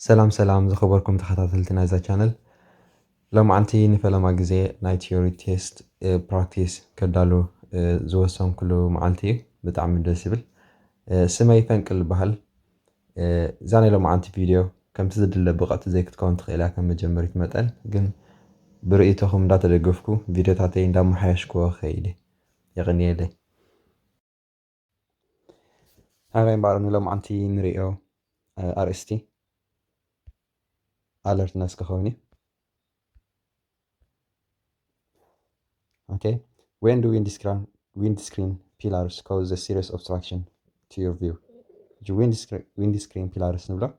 ሰላም ሰላም ዝኸበርኩም ተኸታተልቲ ናይዛ ቻነል ሎማዓንቲ ንፈለማ ግዜ ናይ ቲዮሪ ቴስት ፕራክቲስ ከዳሉ ዝወሰንኩሉ መዓልቲ እዩ ብጣዕሚ ደስ ይብል ስመይ ፈንቅል ይበሃል እዛ ናይ ሎማዓንቲ ቪድዮ ከምቲ ዝድለ ብቐጥቲ ዘይክትከውን ትኽእል እያ ከም መጀመሪት መጠን ግን ብርእቶኹም እንዳተደገፍኩ ቪድዮታተይ እንዳመሓየሽክዎ ክኸይድ ይቕኒየለይ ሃበይ እምበኣር ንሎማዓንቲ ንሪኦ ኣርእስቲ alertness كهوني. Okay. When do windscreen pillars cause a serious obstruction to your view? windscreen pillars نبلا.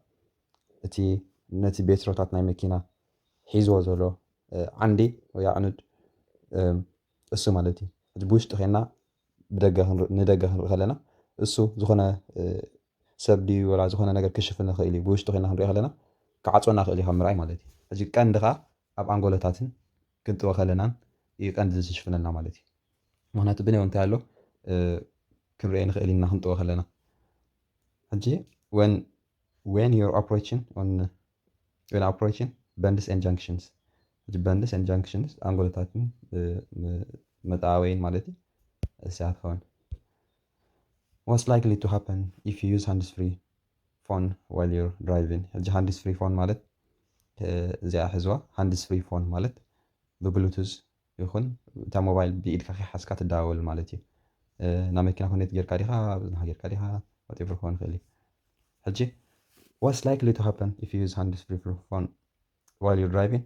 أتي نتي بيت روتات ناي مكينة حيزو زولو عندي ويا عند السو مالتي. تبوش تخينا بدقة ندقة خلنا السو زخنا سبدي ولا زخنا نقدر كشفنا خيلي بوش تخينا هنري خلنا كعطونا خيلي خمراي مالتي. أجي كان دخا أب أنغولتاتن كنت وخلنا يكان زيشفنا لنا مالتي. مهنا تبني وانت قالو كنرين خيلي نحن تو خلنا. أجي when you're approaching bends and junctions. أجي bends and junctions أنغولتاتن متعاوين مالتي. الساعة خون. What's likely to happen if you use hands-free phone while you're driving? أجي hands-free phone مالت زي حزوة hands-free phone مالت ببلوتوث يخون تا موبايل بإيدك أخي حاسكات تداول مالتي نامي كنا هونيت غير كاريها whatever هون خلي هجي what's likely to happen if you use hands-free phone while you're driving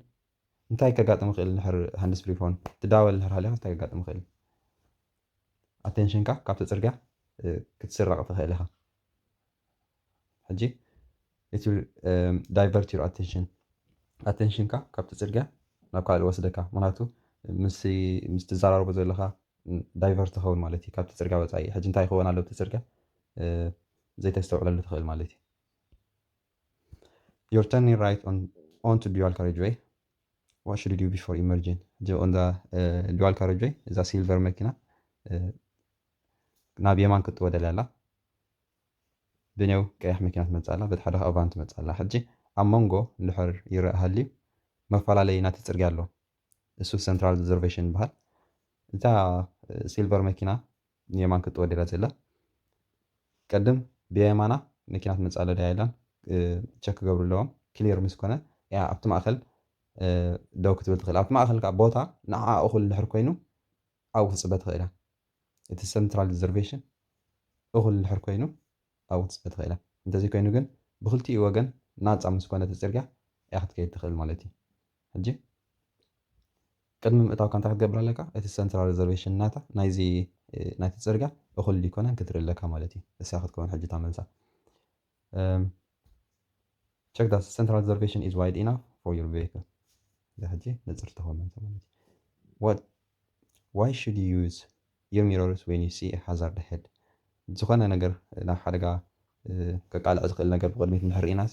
انتاي كقاطم خيل نحر hands-free phone تداول نحر عليها انتاي كقاطم خيل attention كا كابت ترجع كتسرق تخيلها هجي it will divert your attention كا كابت ترجع ናብ ካልእ ወስደካ ምክንያቱ ምስ ትዘራረቡ ዘለካ ዳይቨርት ትኸውን ማለት እዩ ካብቲ ፅርግያ ወፃኢ ሕጂ እንታይ ክኸውን ኣለዎ እቲ ፅርግያ ዘይተስተውዕለሉ ትኽእል ማለት እዩ you're turning right onto dual carriageway what should you do before emerging on the dual carriageway እዛ ሲልቨር መኪና ናብ የማን ክትወደል ኣላ ብኔው ቀያሕ መኪና ትመፅእ ኣላ በቲ ሓደ ቫን ትመፅእ ኣላ ሕጂ ኣብ መንጎ እንድሕር ይረአ ሃልዩ መፈላለይ ናቲ ፅርግያ ኣሎ እሱ ሴንትራል ሪዘርቬሽን ይበሃል እታ ሲልቨር መኪና ንየማን ክትወደላ ዘላ ቀድም ብየማና መኪና ትመፅእ ኣላ ድያ ኢላን ቸክ ክገብሩ ኣለዎም ክሊር ምስ ኮነ ያ ኣብቲ ማእኸል ደው ክትብል ትኽእል ኣብቲ ማእኸል ከዓ ቦታ ንዓ እኹል እንድሕር ኮይኑ ኣብኡ ክትፅበ ትኽእል እያ እቲ ሴንትራል ሪዘርቬሽን እኹል እንድሕር ኮይኑ ኣብኡ ክትፅበ ትኽእል እያ እንተዘይ ኮይኑ ግን ብክልቲኡ ወገን ናፃ ምስ ኮነ እቲ ፅርግያ እያ ክትከይድ ትኽእል ማለት እዩ ሕጂ ቅድሚ ምእታው ካንታ ክትገብር ኣለካ እቲ ሴንትራል ሪዘርቬሽን ናታ ናይቲ ፅርግያ እኹል ዲኮነን ክትርኢ ኣለካ ማለት እዩ እሳ ክትከውን ሕጂ ታመልሳ check that central reservation is wide enough for your vehicle ده ሕጂ ንፅር ተኾን ማለት እዩ why should you use your mirrors when you see a hazard ahead ዝኾነ ነገር ናብ ሓደጋ ከቃልዕ ዝኽእል ነገር ብቅድሚት እንድሕር ርኢና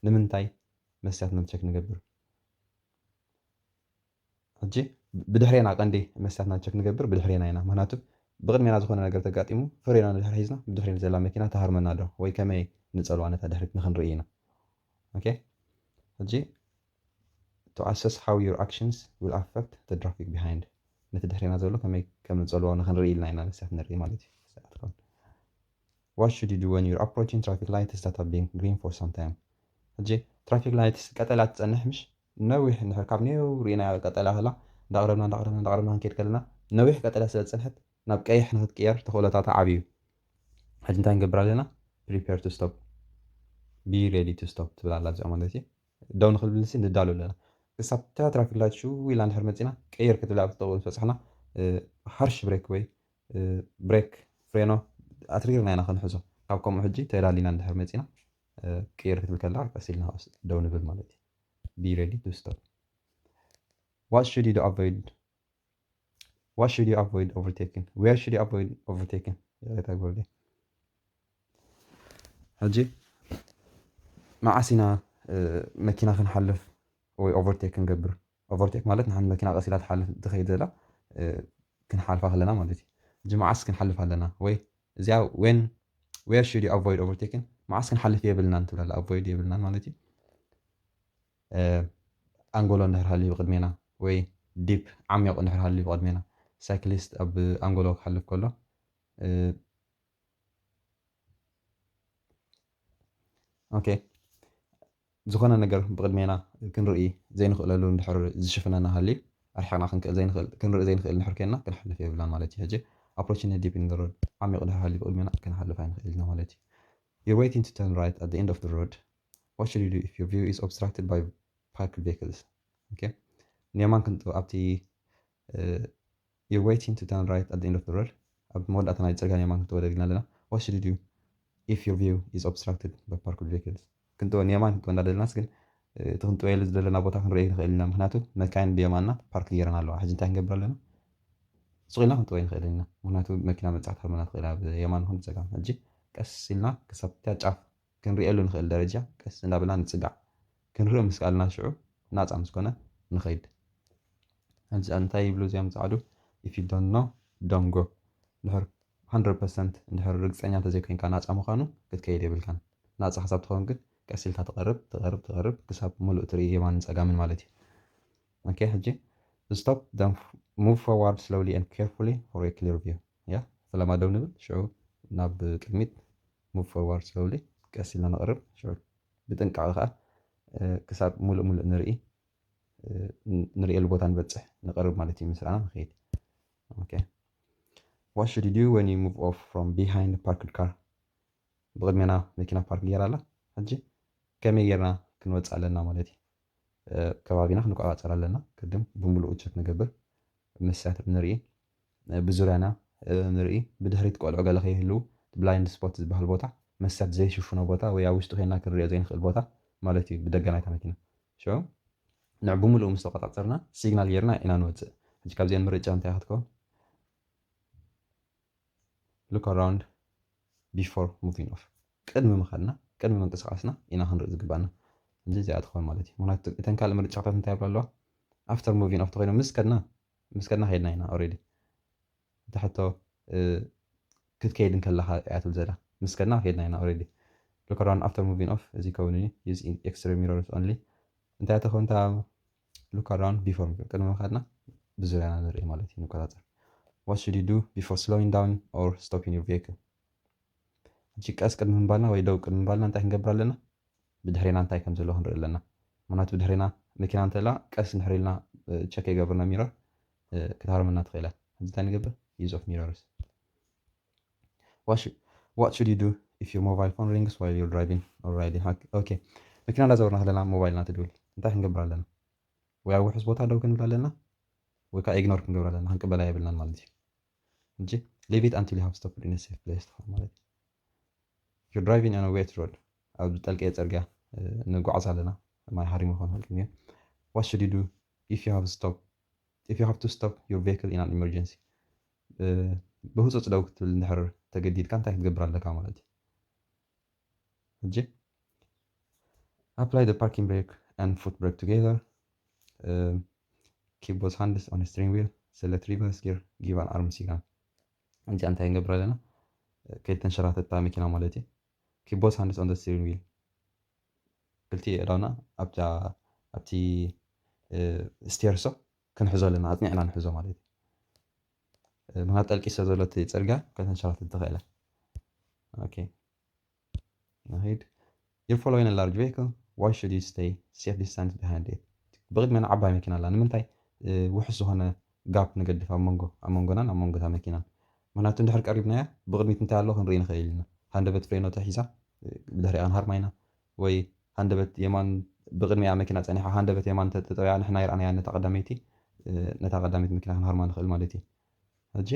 ንምንታይ መስትያትና ቸክ ንገብር ሕጂ ብድሕሪና ቀንዲ መስትያትና ቸክ ንገብር ብድሕሪና ኢና ምክንያቱ ብቅድሚና ዝኾነ ነገር ተጋጢሙ ፍሬና ንድሕር ሒዝና ብድሕሪና ዘላ መኪና ተሃርመና ዶ ወይ ከመይ ንፀልዋ ነታ ድሕሪት ንክንርኢ ኢና okay ሕጂ to assess how your actions will affect the traffic behind ነቲ ድሕሪና ዘሎ ከመይ ከም ንፀልዎ ንክንርኢ ኢልና ኢና መስትያት ንርኢ ማለት እዩ what should you do when you're approaching traffic lights that have been green for some time ሕጂ ትራፊክ ላይትስ ቀጠልያ ትፀንሕ ምሽ ነዊሕ እንድሕር ካብ ኔው ርኢና ቀጠልያ ህላ እንዳቕረብና ክንከይድ ከለና ነዊሕ ቀጠልያ ስለ ዝፀንሐት ናብ ቀይሕ ንክትቅየር ተኽእሎታታ ዓብዩ ሕጂ እንታይ ንገብር ኣለና prepare to stop be ready to stop ትብል ኣላ እዚኣ ማለት እዩ ደው ንክልብልሲ ንዳሉ ኣለና ክሳብ ትራፊክ ላይት ሹ ኢላ እንድሕር መፂና ቀይር ክትብል ኣብ ትጠቕሙ ዝበፅሕና ሃርሽ ብሬክ ወይ ብሬክ ፍሬኖ ኣትሪርና ኢና ክንሕዞ ካብ ከምኡ ሕጂ ተዳሊና እንድሕር መፂና ቀይር ክትብል ከላ ቀስ ኢልና ደው ንብል ማለት እዩ be ready to stop what should you avoid overtaking where should you avoid overtaking ሕጂ ማዓሲና መኪና ክንሓልፍ ወይ ኦቨርቴክ ክንገብር ኦቨርቴክ ማለት ንሓንቲ መኪና ቀሲላ ትሓልፍ ትኸይድ ዘላ ክንሓልፋ ከለና ማለት እዩ ሕጂ ማዓስ ክንሓልፍ ኣለና ወይ እዚኣ where should you avoid overtaking ማዓስ ክንሓልፍ የብልናን ትብላ ኣላ avoid የብልናን ማለት እዩ ኣንጎሎ እንድሕር ሃልዩ ብቅድሜና ወይ ዲፕ ዓሚቕ እንድሕር ሃልዩ ብቅድሜና ሳይክሊስት ኣብ ኣንጎሎ ክሓልፍ ከሎ ኦኬ ዝኾነ ነገር ብቅድሜና ክንርኢ ዘይንኽእለሉ እንድሕር ዝሽፍነና ሃልዩ ኣርሒቕና ክንርኢ ዘይንኽእል እንድሕር ኮይንና ክንሓልፍ የብልናን ማለት እዩ ሕጂ approaching a deep in the road ዓሚቕ እንድሕር ሃልዩ ብቅድሜና ክንሓልፍ ኣይንኽእልና ማለት እዩ you're waiting to turn right at the end of the road what should you do if your view is obstructed by parked vehicles okay ንየማን ክንጡ ኣብቲ you're waiting to turn right at the end of the road ኣብ መወዳእታ ናይ ፅርግያ ንየማን ክትወደድ ኢና ኣለና what should you do if your view is obstructed by parked vehicles ክንጥወ ንየማን ክንጥወ እንዳደለናስ ግን እቲ ክንጥወየሉ ዝደለና ቦታ ክንርኢ ንኽእል ኢና ምክንያቱ መካይን ብየማንና ፓርክ ገይረን ኣለዋ ሕጂ እንታይ ክንገብር ኣለና ስቑኢልና ክንጥወይ ንኽእል ኢና ምክንያቱ መኪና መፅሓ ትሃርመና ትኽእል ኣብ የማን ይኹን ፀጋም ሕጂ ቀስ ኢልና ክሳብ ጫፍ ክንሪኤሉ ንኽእል ደረጃ ቀስ እንዳበልና ንፅጋዕ ክንሪኦ ምስ ካልና ሽዑ ናፃ ምስ ኮነ ንኸይድ ሕጂ እንታይ ይብሉ እዚኦም ዝዓዱ if you don't know don't go እንድሕር 100% እንድሕር ርግፀኛ እንተዘይኮይንካ ናፃ ምዃኑ ክትከይድ የብልካን ናፃ ክሳብ ትኸውን ግን ቀስ ኢልካ ትቐርብ ክሳብ ሙሉእ ትርኢ የማንን ፀጋምን ማለት እዩ ኦኬ ሕጂ stop then move forward slowly and carefully for a clear view ያ ሰላም ደው ንብል ሽዑ ናብ ቅድሚት move forward slowly ቀስ ኢልና ነቕርብ ሽዑ ብጥንቃቐ ከዓ ክሳብ ሙሉእ ንሪኤሉ ቦታ ንበፅሕ ንቐርብ ማለት እዩ ምስራና ንኸይድ ኦኬ what should you do when you move off from behind a parked car ብቅድሜና መኪና ፓርክ ገይራ ኣላ ሕጂ ከመይ ጌርና ክንወፅእ ኣለና ማለት እዩ ከባቢና ክንቆፃፀር ኣለና ቅድም ብምሉእ ቸክ ንገብር መሳትር ንርኢ ብዙርያና ንርኢ ብድሕሪት ቆልዑ ገለ ከይህልው ብላይንድ ስፖት ዝበሃል ቦታ መሳት ዘይሽፍኖ ቦታ ወይ ኣብ ውሽጡ ኮይንና ክንሪኦ ዘይንኽእል ቦታ ማለት እዩ ብደገ ናይታ መኪና ሽዑ ንዕ ብምሉእ ምስ ተቆፃፀርና ሲግናል ጌርና ኢና ንወፅእ ሕጂ ካብዚአን ምርጫ እንታይ ክትከውን look around before moving off ቅድሚ ምኻድና ቅድሚ ምንቅስቃስና ኢና ክንርኢ ዝግባአና እንጂ እዚኣ ትኸውን ማለት እዩ ምክንያቱ እተን ካልእ ምርጫታት እንታይ ይብሉ ኣለዋ after moving off ተኮይኖም ምስ ከድና ኸይድና ኢና ኦልሬዲ እቲ ሕቶ ክትከይድ እንከለኻ እያ ትብል ዘላ ምስ ከድና ኸይድና ኢና ኦልሬዲ look around after moving off እዚ ከውን use exterior mirrors only እንታይ ተኸውን እታ look around before ቅድሚ ምኻድና ብዙርያና ንርኢ ማለት እዩ ንቆፃፀር what should you do before slowing down or stopping your vehicle ሕጂ ቀስ ቅድሚ ምባልና ወይ ደው ቅድሚ ምባልና እንታይ ክንገብር ኣለና ብድሕሪና እንታይ ከም ዘሎ ክንርኢ ኣለና ምክንያቱ ብድሕሪና መኪና እንተላ ቀስ እንድሕር ኢልና ቸክ የገብርና ሚረር ክትሃርመና ትኽእላ ሕጂ እንታይ ንገብር use of mirrors what should you do if your mobile phone rings while you're driving or riding okay መኪና እንዳዘወርና ከለና ሞባይልና ትድውል እንታይ ክንገብር ኣለና ወይ ኣብ ውሕስ ቦታ ደው ክንብል ኣለና ወይ ከዓ ኢግኖር ክንገብር ኣለና ክንቅበላ የብልናን ማለት እዩ እንጂ leave it until you have stopped in a safe place ማለት እዩ you're driving on a wet road ኣብ ጠልቀየ ፅርግያ ንጓዓዝ ኣለና ማይ ሃሪሙ ክኾን ይኽእል ግን what should you do if you have to stop your vehicle in an emergency ብህፁፅ ደው ክትብል እንድሕር ተገዲድካ እንታይ ክትገብር ኣለካ ማለት እዩ ሕጂ apply the parking brake and foot brake together keep both hands on the steering wheel select reverse gear give an arm signal እንጂ እንታይ ክንገብር ኣለና ከይተንሸራተታ መኪና ማለት እዩ keep both hands on the steering wheel ክልቲ ኣእዳውና ኣብቲ ስቴርሶ ክንሕዞ ኣለና ኣፅኒዕና ንሕዞ ማለት እዩ ምክንያቱ ጠልቂሶ ዘሎ እቲ ፅርግያ ከተንሸራተት ትኽእለ ኦኬ ንኸይድ you're following a large vehicle why should you stay safe distance behind it ብቅድሜና ዓባይ መኪና ኣላ ንምንታይ ውሕስ ዝኾነ ጋፕ ንገድፍ ኣብ መንጎናን ኣብ መንጎታ መኪናን ምክንያቱ እንድሕር ቀሪብናያ ብቅድሚት እንታይ ኣሎ ክንርኢ ንኽእል ኢና ሃንደበት ፍሬኖ ተሒዛ ብድሕሪኣ ክንሃርማ ኢና ወይ ሃንደበት የማን ብቅድሚያ መኪና ፀኒሓ ሃንደበት የማን ተጠውያ ንሕና ይርአናያ ነታ ቀዳሚት መኪና ክንሃርማ ንኽእል ማለት እዩ ሕጂ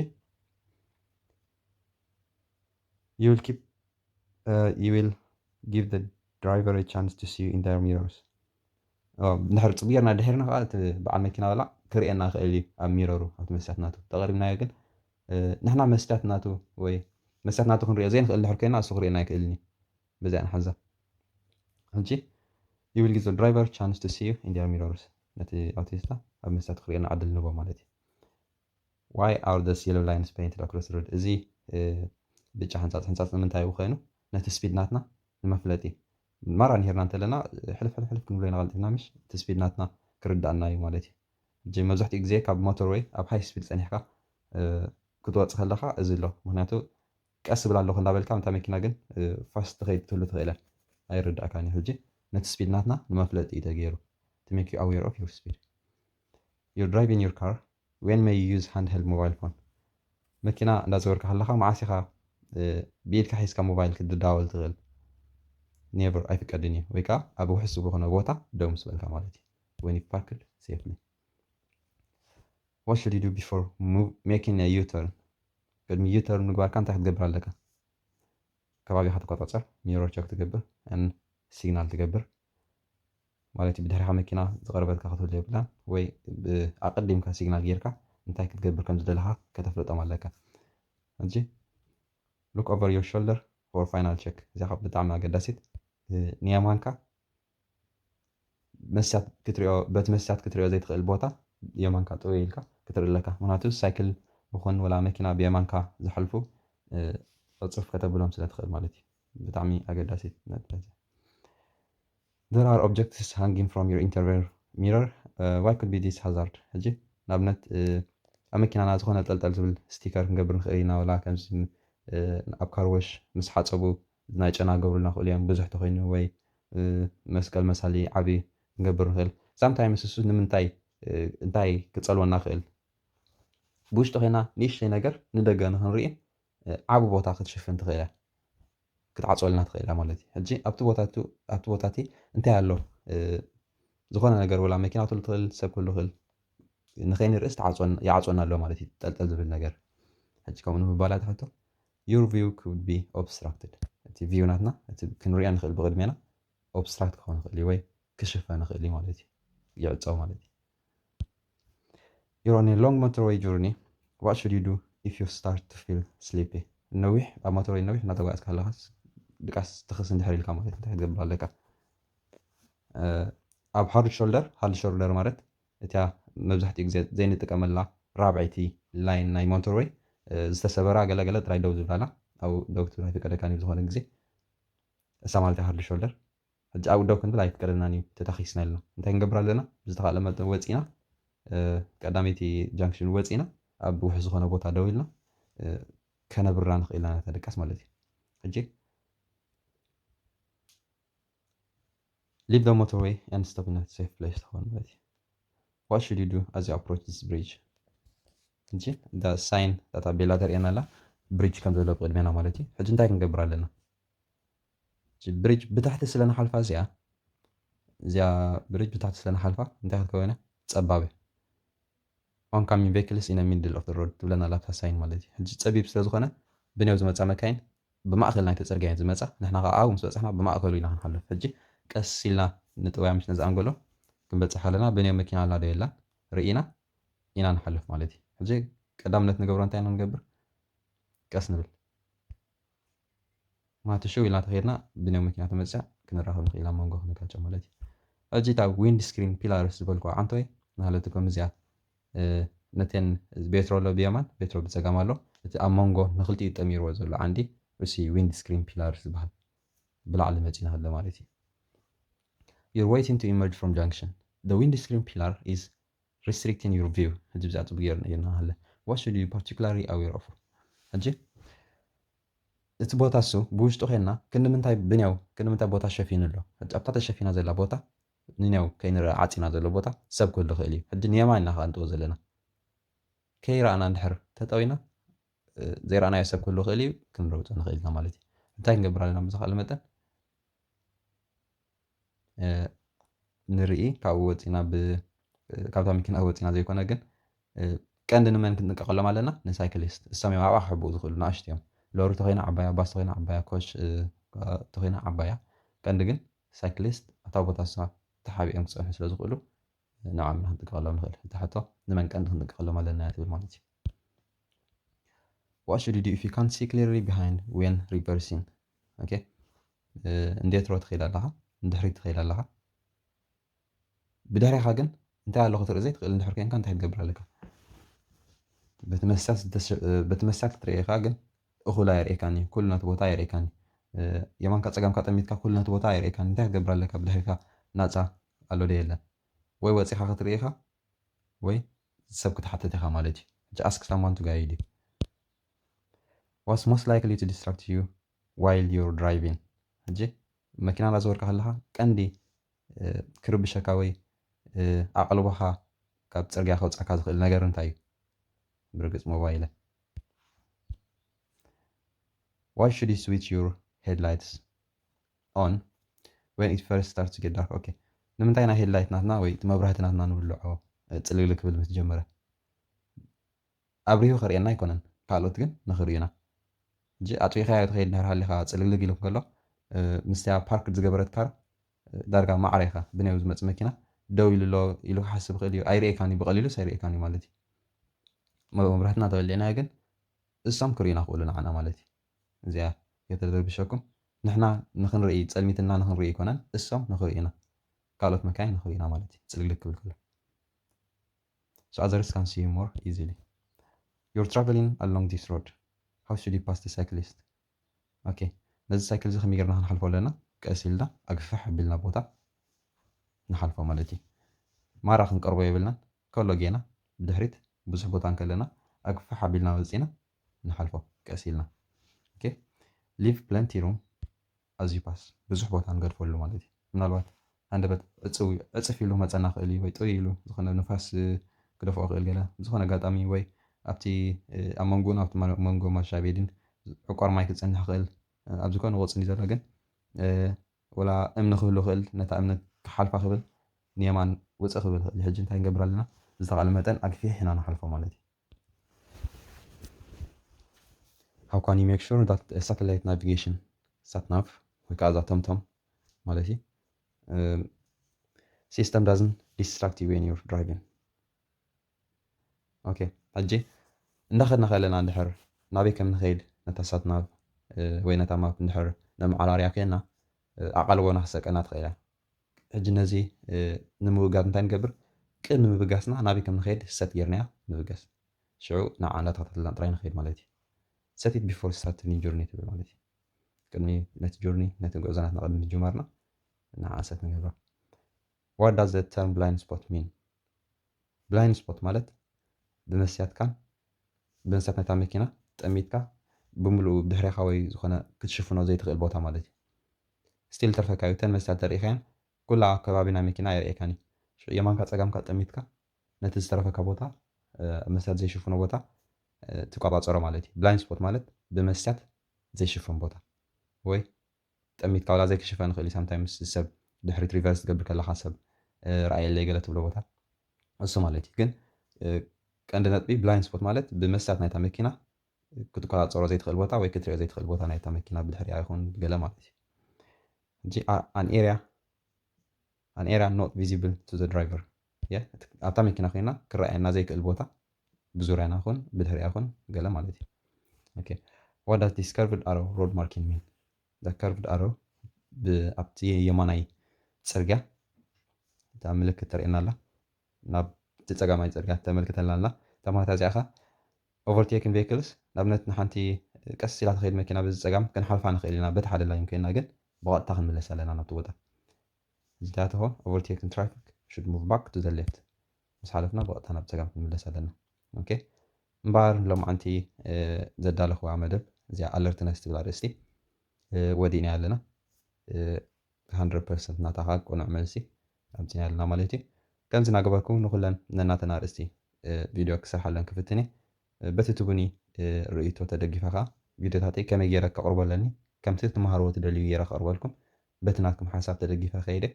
you will give the driver a chance to see you in their mirrors እንድሕር ፅቢርና ድሕርና ከዓ እቲ በዓል መኪና በላ ክርኤና ክእል እዩ ኣብ ሚረሩ ኣብቲ መስትያት ናቱ ተቐሪብናዮ ግን ንሕና መስትያት ናቱ ወይ መስትያት ናቱ ክንሪኦ ዘይንኽእል ድሕር ኮይና እሱ ክርኤና ኣይክእልን እዩ በዚኣ ንሓዛ ሕጂ you will give the driver a chance to see you in their mirrors ነቲ ኣውቶስታ ኣብ መስትያት ክርኤና ዓድል ንቦ ማለት እዩ why are the yellow lines painted across the road እዚ ብጫ ሕንፃፅ ንምንታይ ኮይኑ ነቲ ስፒድ ናትና ንመፍለጢ ማራ ንሄርና እንተለና ሕልፍ ክንብሎ ኢና ቀልጢፍና ምሽ እቲ ስፒድ ናትና ክርዳእና እዩ ማለት እዩ እጂ መብዛሕትኡ ግዜ ካብ ሞተር ወይ ኣብ ሃይ ስፒድ ፀኒሕካ ክትወፅእ ከለካ እዚ ኣሎ ምክንያቱ ቀስ ብላ ኣለኹ እንዳበልካ እታ መኪና ግን ፋስት ትኸይድ ትህሉ ትኽእል ኣይርዳእካን እዩ ሕጂ ነቲ ስፒድ ናትና ንመፍለጢ እዩ ተገይሩ to make you aware of your speed you're driving your car when may you use handheld mobile phone መኪና እንዳዘወርካ ከለካ መዓስ ኢኻ ብኢድካ ሒዝካ ሞባይል ክትደዋወል ትኽእል never ኣይፍቀድን እዩ ወይ ከዓ ኣብ ውሕስ ዝኾነ ቦታ ደው ምስ በልካ ማለት እዩ when you parked safely what should you do before making a U-turn ቅድሚ U-turn ምግባርካ እንታይ ክትገብር ኣለካ ከባቢኻ ትቆፃፀር ሚረር ቸክ ትገብር ሲግናል ትገብር ማለት እዩ ብድሕሪኻ መኪና ዝቐረበትካ ክትህሉ የብላን ወይ ኣቐዲምካ ሲግናል ጌርካ እንታይ ክትገብር ከም ዝደለኻ ከተፍለጦም ኣለካ እንጂ look over your shoulder for final check እዚኣ ብጣዕሚ ኣገዳሲት ንየማንካ በቲ መስትያት ክትሪኦ ዘይትኽእል ቦታ የማንካ ጥው ኢልካ ክትርኢ ኣለካ ምክንያቱ ሳይክል ይኹን ወላ መኪና ብየማንካ ዝሓልፉ ቅፅፍ ከተብሎም ስለ ትኽእል ማለት እዩ ብጣዕሚ ኣገዳሲት there are objects hanging from your interior mirror why could be this hazard ሕጂ ንኣብነት ኣብ መኪናና ዝኾነ ጠልጠል ዝብል ስቲከር ክንገብር ንኽእል ኢና ወላ ከምዚ ኣብ ካርወሽ ምስ ሓፀቡ ናይ ጨና ገብሩልና ክእሉ እዮም ብዙሕ ተኮይኑ ወይ መስቀል መሳሊ ዓብይ ክንገብር ንኽእል ሳምታይ ምስሱ ንምንታይ እንታይ ክፀልወና ክእል ብውሽጢ ኮይና ንእሽተይ ነገር ንደገ ንክንርኢ ዓብ ቦታ ክትሽፍን ትኽእል እያ ክትዓፅወልና ትኽእል እያ ማለት እዩ ሕጂ ኣብቲ ቦታቲ እንታይ ኣሎ ዝኾነ ነገር ወላ መኪና ትህሉ ትኽእል ሰብ ክህሉ ክእል ንኸይንርእስ ይዓፅወና ኣሎ ማለት እዩ ጠልጠል ዝብል ነገር ሕጂ ከምኡ ንምባል ትሕቶ your view could be obstructed እቲ ቪው ናትና እቲ ክንሪኦ ንኽእል ብቅድሜና ኦብስትራክት ክኾን ይኽእል ወይ ክሽፈን ይኽእል ማለት እዩ ይዕፀው ማለት እዩ you're on a long motorway journey what should you do if you start to feel sleepy ነዊሕ ኣብ ሞተርዌይ ነዊሕ እናተጓዓዝካ ከለካ ድቃስ ትኽስ እንድሕር ኢልካ ማለት እንታይ ክትገብር ኣለካ ኣብ ሃርድ ሾልደር ማለት እታ መብዛሕትኡ ግዜ ዘይንጥቀመላ ራብዒቲ ላይን ናይ ሞተርዌይ ዝተሰበራ ገለገለ ጥራይ ደው ዝብላላ ኣብ ደው ክትብል ኣይፍቀደካን እዩ ዝኾነ ግዜ እሳ ማለት ሃርድ ሾልደር ሕጂ ኣብ ደው ክንብል ኣይፍቀደናን እዩ ተታኺስና ኢልና እንታይ ክንገብር ኣለና ብዝተኻእለ መጠን ወፂና ቀዳመይቲ ጃንክሽን ወፂና ኣብ ውሕ ዝኾነ ቦታ ደው ኢልና ከነብራ ንኽእል ኢና ተደቃስ ማለት እዩ ሕጂ leave the motorway and stop in a safe place ትኾን ማለት እዩ what should you do as you approach this bridge እንጂ the sign that ቤላ ተርእየና ኣላ ብሪጅ ከም ዘሎ ብቅድሜና ማለት እዩ ሕጂ እንታይ ክንገብር ኣለና ብሪጅ ብታሕቲ ስለናሓልፋ እዚኣ ብሪጅ ብታሕቲ ስለናሓልፋ እንታይ ክትከውን ፀባብ oncoming vehicles in the middle of the road ትብለና ኣላ ብታ ሳይን ማለት እዩ ሕጂ ፀቢብ ስለዝኾነ ብኔው ዝመፃ መካይን ብማእኸል ናይቲ ፅርግያ እዩ ዝመፃ ንሕና ከዓ ኣብኡ ምስ በፅሕና ብማእኸሉ ኢና ክንሓልፍ ሕጂ ቀስ ኢልና ንጥዋያ ምስ ነዝኣንገሎ ክንበፅሕ ኣለና ብኔው መኪና ኣላ ዶ የላ ርኢና ኢና ንሓልፍ ማለት እዩ ሕጂ ቀዳምነት ንገብሮ እንታይ ኢና ንገብር ቀስ ንብል ማለት ሽው ኢልና ተኸይድና ብኔው መኪና ተመፅያ ክንራኸብ ንኽእል ኢና መንጎ ክንጋጨ ማለት እዩ ሕጂ እታ ዊንድ ስክሪን ፒላርስ ዝበልኩ ዓንተ ወይ ናሃለትኩም እዚኣ ነተን ቤትሮ ኣሎ ብየማን ቤትሮ ብፀጋም ኣሎ እቲ ኣብ መንጎ ንክልቲኡ ጠሚርዎ ዘሎ ዓንዲ እሲ ዊንድ ስክሪን ፒላርስ ዝበሃል ብላዕሊ መፂና ኣሎ ማለት እዩ you're waiting to emerge from junction the wind screen pillar is restricting your view ሕጂ ብዛዕ ፅቡቅ ጌርና ኣለ what should you be particularly aware of ሕጂ እቲ ቦታ እሱ ብውሽጡ ኮይና ክንምንታይ ቦታ ሸፊኑ ኣሎ ሕጂ ኣብታ ተሸፊና ዘላ ቦታ ንኔው ከይንርአ ዓፂና ዘሎ ቦታ ሰብ ክህሉ ክእል እዩ ሕጂ ንየማን ኢና ከዓ ንጥዎ ዘለና ከይረኣና እንድሕር ተጠዊና ዘይረኣናዮ ሰብ ክህሉ ክእል እዩ ክንረውፆ ንኽእል ኢና ማለት እዩ እንታይ ክንገብር ኣለና ብዝኽእል መጠን ንርኢ ካብኡ ወፂና ካብታ መኪና ወፂና ዘይኮነ ግን ቀንዲ ንመን ክንጥቀቀሎም ኣለና ንሳይክሊስት እሶም እዮም ኣብኣ ክሕብኡ ዝኽእሉ ንኣሽቱ እዮም ሎሪ ተኮይና ዓባያ ባስ ተኮይና ዓባያ ኮሽ ተኮይና ዓባያ ቀንዲ ግን ሳይክሊስት ኣታ ቦታ እሳ ተሓቢኦም ክፀንሑ ስለ ዝኽእሉ ንዖም ኢና ክንጥቀቀሎም ንኽእል እቲ ሕቶ ንመን ቀንዲ ክንጥቀቀሎም ኣለና ትብል ማለት እዩ what should you do if you can't see clearly behind when reversing okay እንዴት ሮ ትኸይድ ኣለኻ እንድሕሪት ትኸይድ ኣለኻ ብድሕሪኻ ግን እንታይ ኣለኹ ትርኢ ዘይትኽእል እንድሕር ኮንካ እንታይ ትገብር ኣለካ በቲ መስትያት ትሪኢኻ ግን እኹላ የርእየካኒ ኩሉ ነቲ ቦታ የርእየካኒ የማንካ ፀጋምካ ጠሚትካ ኩሉ ነቲ ቦታ ኣይርአካን እንታይ ክትገብር ኣለካ ብድሕሪካ ናፃ ኣሎ ደ የለን ወይ ወፂኻ ክትርኢ ኢኻ ወይ ሰብ ክትሓትት ኢኻ ማለት እዩ ask someone to guide you what's most likely to distract you while you're driving ሕጂ መኪና እናዘወርካ ከለካ ቀንዲ ክርብሸካ ወይ ኣቕልቦኻ ካብ ፅርግያ ከውፃካ ዝኽእል ነገር እንታይ እዩ ብርግፅ ሞባይል why should you switch your headlights on when it first starts to get dark okay ንምንታይ ናይ ሄድላይት ናትና ወይ እቲ መብራህቲ ናትና ንብልዖ ፅልግሊ ክብል ምስ ጀመረ ኣብሪሁ ክርኤና ኣይኮነን ካልኦት ግን ንኽርዩና እንጂ ኣጥቢኻዮ ትኸይድ ድሕር ሃሊኻ ፅልግልግ ኢሉ ከሎ ምስትያ ፓርክ ዝገበረት ካር ዳርጋ ማዕረይኻ ብናይ ዝመፅእ መኪና ደው ኢሉ ሎ ኢሉ ክሓስብ ክእል እዩ ኣይርኤካኒ ብቐሊሉስ ኣይርኤካኒ ማለት እዩ መብራህትና ተበሊዕናዮ ግን እሶም ክርዩና ክእሉ ንዓና ማለት እዩ እዚኣ የተደርብሸኩም ንሕና ንኽንርኢ ፀልሚትና ንኽንርኢ ይኮነን እሶም ንኽርዩና ካልኦት መካይን ንኽርዩና ማለት እዩ ፅልግልግ ክብል ከሎ so others can see you more easily you're traveling along this road how should you pass the cyclist okay ነዚ ሳይክል እዚ ከመይ ጌርና ክንሓልፎ ኣለና ቀስ ኢልና ኣግፋሕ ኣቢልና ቦታ ንሓልፎ ማለት እዩ ማራ ክንቀርቦ የብልናን ከሎ ጌና ብድሕሪት ብዙሕ ቦታ ንከለና ኣግፋሕ ኣቢልና ወፂና ንሓልፎ ቀስ ኢልና okay leave plenty room as you pass ብዙሕ ቦታ ንገድፈሉ ማለት እዩ ምናልባት አንደበት እፅፍ ኢሉ መፀና ክእል እዩ ወይ ጥይ ኢሉ ዝኾነ ንፋስ ክደፍኦ ክእል ገለ ዝኾነ ኣጋጣሚ ወይ ኣብቲ ኣብ መንጎን ኣብቲ መንጎ ማሻቤድን ዕቋር ማይ ክፀንሕ ክእል ኣብ ዝኾነ ወፅን እዩ ዘሎ ግን ወላ እምኒ ክህሉ ክእል ነታ እምኒ ክሓልፋ ክብል ንየማን ውፅእ ክብል ክእል ሕጂ እንታይ ንገብር ኣለና ዝተቓለ መጠን ኣግፊሕ ኢና ንሓልፎ ማለት እዩ how can you make sure that satellite navigation satnav ወይ ከዓ እዛ ቶምቶም ማለት እዩ system doesn't distract you when you're driving okay ሕጂ እንዳኸድና ከለና እንድሕር ናበይ ከም ንኸይድ ነታ ሳትናቭ ወይ ነታ ማፕ እንድሕር ነመዓራርያ ኮይና ኣቓልቦና ክሰቀና ትኽእላ ሕጂ ነዚ ንምብጋስ እንታይ ንገብር ቅድሚ ምብጋስና ናበይ ከም ንኸይድ ሰት ጌርናያ ምብጋስ ሽዑ ንዓ እንዳተኸታተልና ጥራይ ንኸይድ ማለት እዩ set it before starting your journey ትብል ማለት እዩ ቅድሚ ነቲ ጆርኒ ነቲ ጉዕዞናትና ቅድሚ ምጅማርና ንዓ ሰት ንገብራ what does the term blind spot mean blind spot ማለት ብመስትያትካን ብመስትያት ነታ መኪና ጠሚትካ ብምሉእ ብድሕሪኻ ወይ ዝኾነ ክትሽፍኖ ዘይትኽእል ቦታ ማለት እዩ ስቲል ተርፈካዮ ተን መስትያት ተሪእኻየን ኩላ ከባቢና መኪና የርኤካኒ የማንካ ፀጋምካ ጠሚትካ ነቲ ዝተረፈካ ቦታ መስትያት ዘይሽፍኖ ቦታ ትቋፃፀሮ ማለት እዩ ብላይንድ ስፖት ማለት ብመስትያት ዘይሽፍን ቦታ ወይ ጠሚትካ ወላ ዘይክሽፈን ክእል እዩ ሳምታይምስ ሰብ ድሕሪት ሪቨርስ ትገብር ከለካ ሰብ ራእየለይ ገለ ትብሎ ቦታ እሱ ማለት እዩ ግን ቀንዲ ነጥቢ ብላይንድ ስፖት ማለት ብመስትያት ናይታ መኪና ክትቆፃፀሮ ዘይትኽእል ቦታ ወይ ክትሪኦ ዘይትኽእል ቦታ ናይታ መኪና ብድሕሪያ ይኹን ገለ ማለት እዩ እንጂ an area not visible to the driver ኣብታ መኪና ኮይና ክረአየና ዘይክእል ቦታ ብዙርያና ይኹን ብድሕሪያ ይኹን ገለ ማለት እዩ okay what does this curved arrow road marking mean the curved arrow ኣብቲ የማናይ ፅርግያ እታ ምልክት ተርእየና ኣላ ናብ እቲ ፀጋማይ ፅርግያ ተመልክተና ኣላ እታ ማለት እዚኣ ኸ overtaking vehicles ንኣብነት ንሓንቲ ቀስ ኢላ ትኸይድ መኪና በዚ ፀጋም ክንሓልፋ ንኽእል ኢና በቲ ሓደ ላይን ኮይና ግን ብቐጥታ ክንምለስ ኣለና ናብቲ ቦታ እዚኣ ትኾን overtaking traffic should move back to the left ምስ ሓለፍና ብቐጥታ ናብ ፀጋም ክንምለስ ኣለና okay እምበር ሎማዓንቲ ዘዳለኽዋ መደብ እዚኣ ኣለርትነስ ትብል ኣርእስቲ ወዲእና ኣለና 100% ናታኻ ቁኑዕ መልሲ ኣብዚና ኣለና ማለት እዩ ከምዚ እናገበርኩም ንኩለን ነናተና ኣርእስቲ ቪድዮ ክሰርሓለን ክፍትኒ በቲ ትቡኒ ርእይቶ ተደጊፈኻ ቪድዮታተይ ከመይ ጌረ ከቕርበለኒ ከምቲ ትመሃርዎ ትደልዩ ጌረ ከቕርበልኩም በቲ ናትኩም ሓሳብ ተደጊፈ ከይደ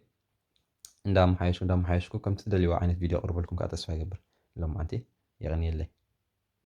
እንዳመሓየሽኩ ከምቲ ትደልይዎ ዓይነት ቪድዮ ቅርበልኩም ከዓ ተስፋ ይገብር ሎማዓንቲ የቕኒየለይ